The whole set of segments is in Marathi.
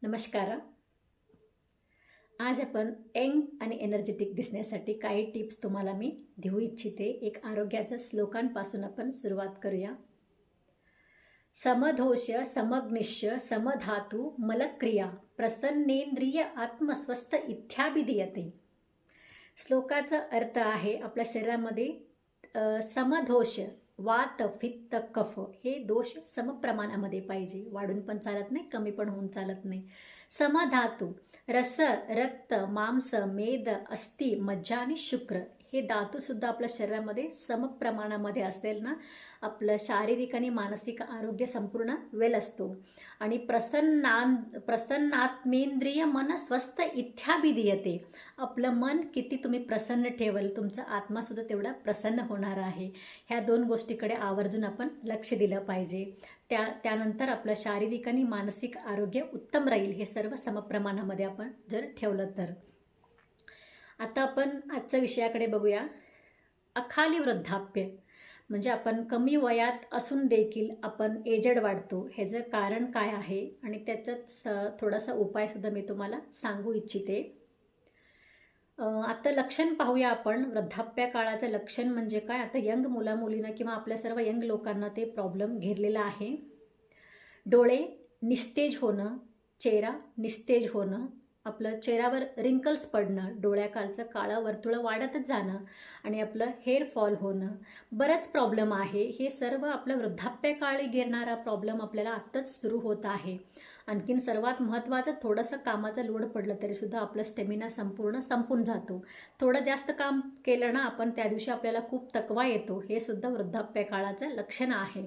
नमस्कार. आज आपण यंग आणि एनर्जेटिक दिसण्यासाठी काही टिप्स तुम्हाला मी देऊ इच्छिते. एक आरोग्याच्या श्लोकांपासून आपण सुरुवात करूया. समधोष समग्निश्य समधातु मलक्रिया प्रसन्नेंद्रिय आत्मस्वस्थ इत्याभिधीयते. श्लोकाचा अर्थ आहे आपल्या शरीरामध्ये समदोष वात पित्त कफ हे दोष समप्रमाणामध्ये पाहिजे. वाढून पण चालत नाही, कमी पण होऊन चालत नाही. समधातू रस रक्त मांस मेद अस्थि मज्जा आणि शुक्र हे धातूसुद्धा आपल्या शरीरामध्ये समप्रमाणामध्ये असेल ना, आपलं शारीरिक आणि मानसिक आरोग्य संपूर्ण वेल असतो. आणि प्रसन्नात्मेंद्रिय मन स्वस्थ इत्याभिधीयते. आपलं मन किती तुम्ही प्रसन्न ठेवल, तुमचा आत्मासुद्धा तेवढा प्रसन्न होणार आहे. ह्या दोन गोष्टीकडे आवर्जून आपण लक्ष दिलं पाहिजे. त्यानंतर आपलं शारीरिक आणि मानसिक आरोग्य उत्तम राहील. हे सर्व समप्रमाणामध्ये आपण जर ठेवलं तर. आता आपण आजच्या विषयाकडे बघूया. अकाली वृद्धाप्य म्हणजे आपण कमी वयात असून देखील आपण एजड वाढतो. ह्याचं कारण काय आहे आणि त्याच्यात थोडासा उपायसुद्धा मी तुम्हाला सांगू इच्छिते. आता लक्षण पाहूया आपण. वृद्धाप्य काळाचं लक्षण म्हणजे काय. आता यंग मुलामुलींना किंवा आपल्या सर्व यंग लोकांना ते प्रॉब्लेम घेरलेला आहे. डोळे निस्तेज होणं, चेहरा निस्तेज होणं, आपलं चेहऱ्यावर रिंकल्स पडणं, डोळ्याखालचं काळं वर्तुळं वाढतच जाणं आणि आपलं हेअर फॉल होणं, बरंच प्रॉब्लेम आहे. हे सर्व आपलं वृद्धाप्यकाळी घेणारा प्रॉब्लेम आपल्याला आत्ताच सुरू होत आहे. आणखीन सर्वात महत्त्वाचं, थोडंसं कामाचं लोड पडलं तरीसुद्धा आपलं स्टेमिना संपून जातो. थोडं जास्त काम केलं ना आपण, त्या दिवशी आपल्याला खूप थकवा येतो. हे सुद्धा वृद्धाप्यकाळाचं लक्षण आहे.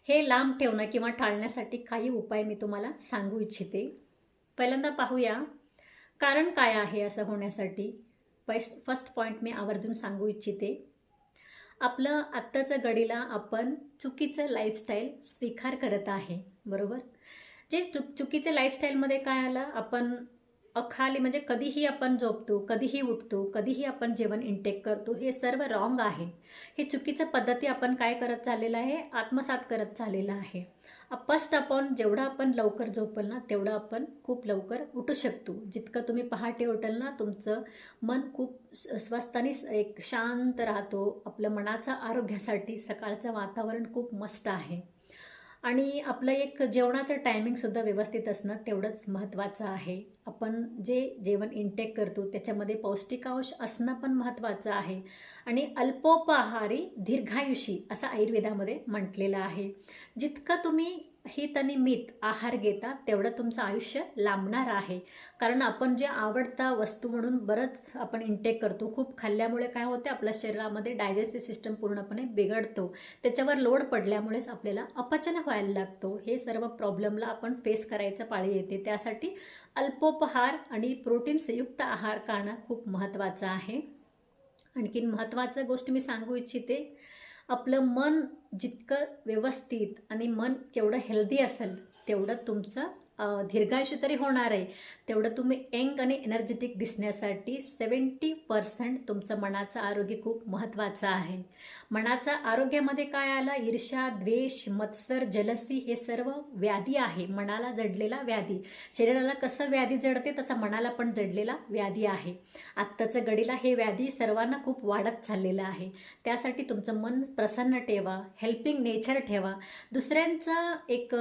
हे लांब ठेवणं किंवा टाळण्यासाठी काही उपाय मी तुम्हाला सांगू इच्छिते. पहिल्यांदा पाहूया कारण काय आहे असं होण्यासाठी. फर्स्ट पॉईंट मी आवर्जून सांगू इच्छिते. आपलं आत्ताच्या घडीला आपण चुकीचं लाईफस्टाईल स्वीकार करत आहे, बरोबर. जे चुकीचं लाईफस्टाईलमध्ये काय आलं, आपण अखाली म्हणजे कधीही आपण झोपतो, कधीही उठतो, कधीही आपण जेवण इंटेक करतो. हे सर्व रॉंग आहे. हे चुकीचं पद्धती आपण काय करत चाललेलं आहे, आत्मसात करत चाललेलं आहे. फर्स्ट आपण जेवढं आपण लवकर झोपल ना, तेवढं आपण खूप लवकर उठू शकतो. जितकं तुम्ही पहाटे उठल ना, तुमचं मन खूप स्वस्थ आणि एक शांत राहतो. आपलं मनाच्या आरोग्यासाठी सकाळचं वातावरण खूप मस्त आहे. आणि आपलं एक जेवणाचं टायमिंगसुद्धा व्यवस्थित असणं तेवढंच महत्त्वाचं आहे. आपण जे जेवण इंटेक करतो त्याच्यामध्ये पौष्टिक अंश असणं पण महत्त्वाचं आहे. आणि अल्पोपहारी दीर्घायुषी असं आयुर्वेदामध्ये म्हटलेलं आहे. जितकं तुम्ही हित आणि मित आहार घेता तेवढं तुमचं आयुष्य लांबणार आहे. कारण आपण जे आवडता वस्तू म्हणून बरंच आपण इंटेक करतो. खूप खाल्ल्यामुळे काय होते, आपल्या शरीरामध्ये डायजेस्टिव्ह सिस्टम पूर्णपणे बिघडतो. त्याच्यावर लोड पडल्यामुळेच आपल्याला अपचन व्हायला लागतो. हे सर्व प्रॉब्लेमला आपण फेस करायचं पाळी येते. त्यासाठी अल्पोपहार आणि प्रोटीनयुक्त आहार खाणं खूप महत्त्वाचं आहे. आणखीन महत्त्वाचं गोष्ट मी सांगू इच्छिते. आपलं मन जितकं व्यवस्थित आणि मन जेवढं हेल्दी असेल तेवढं तुमचं दीर्घायुष्य तरी होणार आहे. तेवढं तुम्ही यंग आणि एनर्जेटिक दिसण्यासाठी 70% तुमचं मनाचं आरोग्य खूप महत्त्वाचं आहे. मनाच्या आरोग्यामध्ये काय आलं, ईर्ष्या द्वेष मत्सर जलसी हे सर्व व्याधी आहे. मनाला जडलेला व्याधी. शरीराला कसं व्याधी जडते तसं मनाला पण जडलेला व्याधी आहे. आत्ताचं घडीला हे व्याधी सर्वांना खूप वाढत चाललेलं आहे. त्यासाठी तुमचं मन प्रसन्न ठेवा, हेल्पिंग नेचर ठेवा. दुसऱ्यांचा एक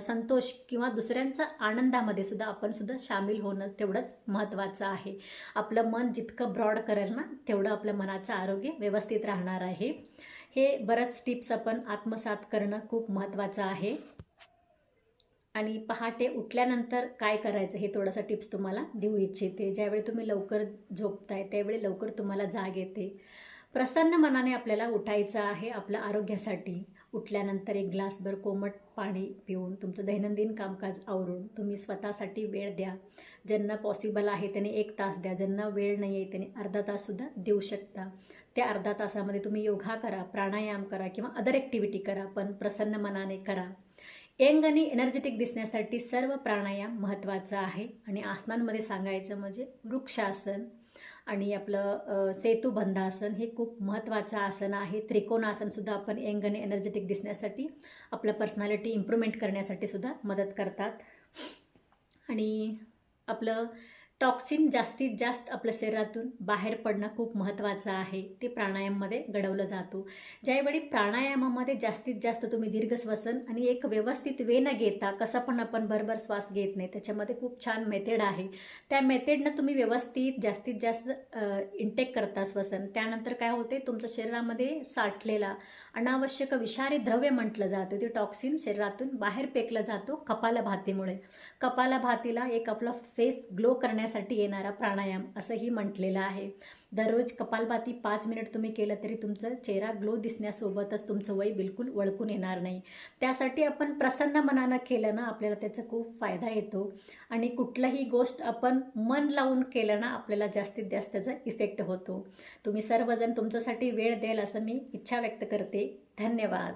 संतोष किंवा दुसऱ्यांचा आनंदामध्ये सुद्धा आपण सुद्धा सामील होणं तेवढंच महत्त्वाचं आहे. आपलं मन जितकं ब्रॉड करेल ना, तेवढं आपलं मनाचं आरोग्य व्यवस्थित राहणार आहे. हे बरंच टिप्स आपण आत्मसात करणं खूप महत्त्वाचं आहे. आणि पहाटे उठल्यानंतर काय करायचं हे थोडंसं टिप्स तुम्हाला देऊ इच्छिते. ज्यावेळी तुम्ही लवकर झोपताय त्यावेळी लवकर तुम्हाला जाग येते. प्रसन्न मनाने आपल्याला उठायचं आहे आपल्या आरोग्यासाठी. उठल्यानंतर एक ग्लासभर कोमट पाणी पिऊन तुमचं दैनंदिन कामकाज आवरून तुम्ही स्वतःसाठी वेळ द्या. ज्यांना पॉसिबल आहे त्याने 1 तास द्या. ज्यांना वेळ नाही आहे त्याने अर्धा ताससुद्धा देऊ शकता. त्या अर्धा तासामध्ये तुम्ही योगा करा, प्राणायाम करा किंवा अदर ॲक्टिव्हिटी करा, पण प्रसन्न मनाने करा. यंग आणि एनर्जेटिक दिसण्यासाठी सर्व प्राणायाम महत्त्वाचा आहे. आणि आसनांमध्ये सांगायचं म्हणजे वृक्षासन आणि आपलं सेतुबंधासन हे खूप महत्त्वाचं आसन आहे. त्रिकोणासनसुद्धा आपण यंग आणि एनर्जेटिक दिसण्यासाठी, आपलं पर्सनॅलिटी इम्प्रूव्हमेंट करण्यासाठी सुद्धा मदत करतात. आणि आपलं टॉक्सिन जास्तीत जास्त आपल्या शरीरातून बाहेर पडणं खूप महत्त्वाचं आहे. ते प्राणायाममध्ये घडवलं जातो. ज्यावेळी प्राणायामामध्ये जास्तीत जास्त तुम्ही दीर्घ श्वसन आणि एक व्यवस्थित वे न घेता कसा पण आपण भरभर श्वास घेत नाही, त्याच्यामध्ये खूप छान मेथड आहे. त्या मेथडनं तुम्ही व्यवस्थित जास्तीत जास्त इंटेक करता श्वसन. त्यानंतर काय होते, तुमच्या शरीरामध्ये साठलेला अनावश्यक विषारी द्रव्य म्हटलं जातं, ते टॉक्सिन शरीरातून बाहेर फेकलं जातो कपालभातीमुळे. कपालभातीला एक आपला फेस ग्लो करण्यासाठी येणारा प्राणायाम असंही म्हटलेलं आहे. दररोज कपालभाती 5 मिनिट तुम्ही केलं तरी तुमचा चेहरा ग्लो दिसण्यासोबतच तुमचं वय बिलकुल वळकून येणार नाही. त्यासाठी आपण प्रसन्न मनानं केलं ना, आपल्याला त्याचा खूप फायदा येतो. आणि कुठलाही गोष्ट आपण मन लावून केलं ना, आपल्याला जास्तीत जास्त त्याचा इफेक्ट होतो. तुम्ही सर्वजण तुमच्यासाठी वेळ द्याल असं मी इच्छा व्यक्त करते. धन्यवाद.